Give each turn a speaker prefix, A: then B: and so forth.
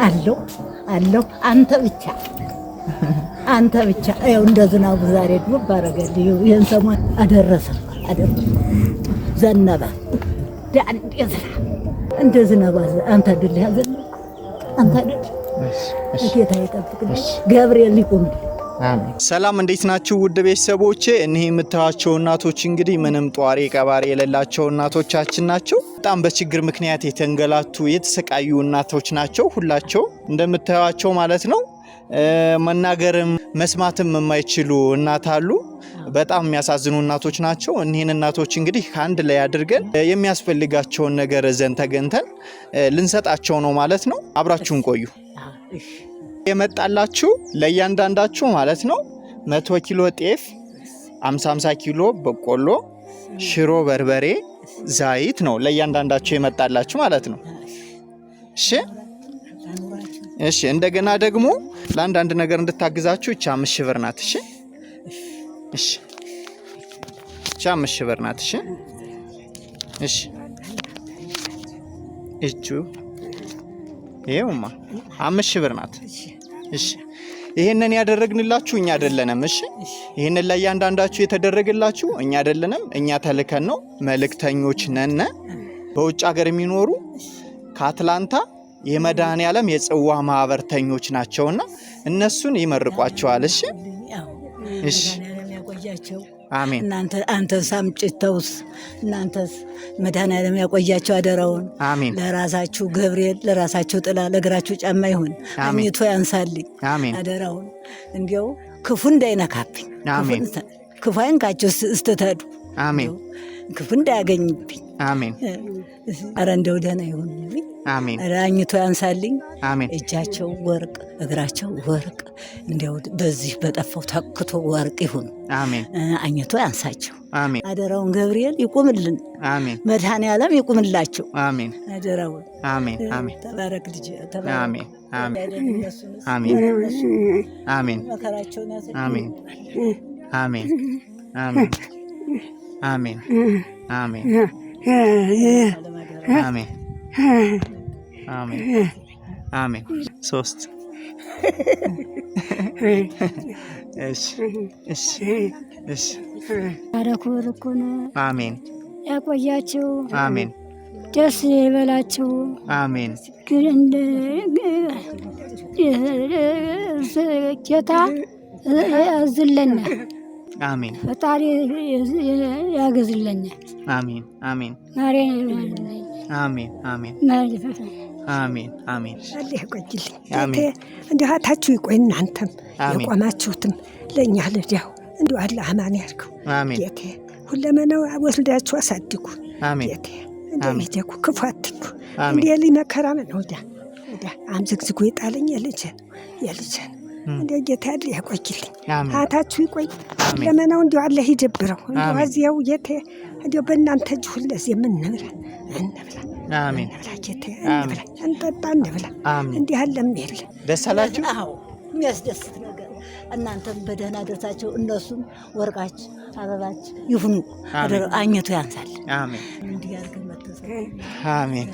A: አለው አንተ ብቻ ይኸው እንደ ዝናቡ ዛሬ ደግሞ ባረገልኝ ይሄን ሰሞን አደረሰ ዘነበ እንደ ዝናብ አንተ ድል ያዘን አንተ ድል ጌታ ይጠብቅልኝ ገብርኤል ይቆም።
B: ሰላም እንዴት ናችሁ ውድ ቤተሰቦቼ? እነዚህ የምታዩቸው እናቶች እንግዲህ ምንም ጧሪ ቀባሪ የሌላቸው እናቶቻችን ናቸው። በጣም በችግር ምክንያት የተንገላቱ የተሰቃዩ እናቶች ናቸው ሁላቸው እንደምታዩቸው ማለት ነው። መናገርም መስማትም የማይችሉ እናት አሉ። በጣም የሚያሳዝኑ እናቶች ናቸው። እነዚህን እናቶች እንግዲህ አንድ ላይ አድርገን የሚያስፈልጋቸውን ነገር ዘን ተገንተን ልንሰጣቸው ነው ማለት ነው። አብራችሁን ቆዩ። የመጣላችሁ ለእያንዳንዳችሁ ማለት ነው 100 ኪሎ ጤፍ፣ 50 ኪሎ በቆሎ፣ ሽሮ፣ በርበሬ፣ ዘይት ነው ለእያንዳንዳችሁ የመጣላችሁ ማለት ነው። እሺ እንደገና ደግሞ ለአንዳንድ ነገር እንድታግዛችሁ እቻ 5,000 ብር ናት። እሺ እቻ 5,000 ብር ናት። እሺ እቹ ይሄውማ 5,000 ብር ናት። እሺ ይሄንን ያደረግንላችሁ እኛ አይደለንም። እሺ ይሄንን ለእያንዳንዳችሁ የተደረገላችሁ እኛ አይደለንም። እኛ ተልከን ነው መልእክተኞች ነን። በውጭ ሀገር የሚኖሩ ከአትላንታ የመድኃኔዓለም የጽዋ ማህበርተኞች ናቸውና እነሱን ይመርቋቸዋል። እሺ እሺ አሜን።
A: አንተ ሳምጭተውስ እናንተስ መድኃኔዓለም ያቆያቸው አደራውን አሜን። ለራሳችሁ ገብርኤል ለራሳችሁ ጥላ ለእግራችሁ ጫማ ይሁን። አሚቶ ያንሳልኝ አሜን። አደራውን እንዲያው ክፉ እንዳይነካብኝ አሜን። ክፉ አይንካቸው እስተታዱ አሜን። ክፉ እንዳያገኝብኝ አሜን። አረ እንደው ደህና ይሁን አሜን። አኝቶ ያንሳልኝ አሜን። እጃቸው ወርቅ እግራቸው ወርቅ እንደው በዚህ በጠፋው ተክቶ ወርቅ ይሁን አሜን። አኝቶ ያንሳቸው አሜን። አደራውን ገብርኤል ይቁምልን አሜን። መድኃኔዓለም ይቁምላቸው አሜን። አደራውን አሜን አሜን። ተባረክ ልጅ ተባረክ አሜን አሜን አሜን አሜን። መከራቸውን ያሰ አሜን አሜን አሜን አሜን አሜን አሜን አሜን አሜን። 3 እሺ እሺ እሺ
C: አረኩርኩን
B: አሜን።
C: ያቆያችሁ
B: አሜን።
C: ደስ ይበላችሁ
B: አሜን።
C: ጌታ ያዝለና
B: አሜን።
C: ፈጣሪ ያገዝለኛ
B: አሜን አሜን አሜን አሜን አሜን አሜን።
D: አለህ ቆይልኝ አሜን። እንዲሁ አታችሁ ይቆይ እናንተም የቆማችሁትም ለኛ ለዲያው እንዲሁ አለ አማን ያርገው አሜን። ጌቴ ሁለመናው ወልዳችሁ አሳድጉ አሜን። ጌቴ እንዲሁ ይደኩ ክፉ አትንኩ እንዲህ ሊመከራ ነው ወዳ አምዝግዝጉ ይጣለኝ የልጄን እንደ ጌታ ያለ ያቆይልኝ አታችሁ ይቆይ ለመናው እንዲሁ አለ ይጀብረው እንዲሁ አዚያው ጌቴ እንዲሁ በእናንተ እጅ ሁለዚህ እንብላ
B: አሜን።
D: ጌቴ እንብላ እንጠጣ እንብላ እንዲህ አለም የለ
B: ደስ አላችሁ?
A: አዎ የሚያስደስት ነገር እናንተም በደህና ደርሳችሁ እነሱም ወርቃች አበባች ይሁኑ አኝቶ ያንሳል አሜን። እንዲህ ያርገን መተሰ አሜን።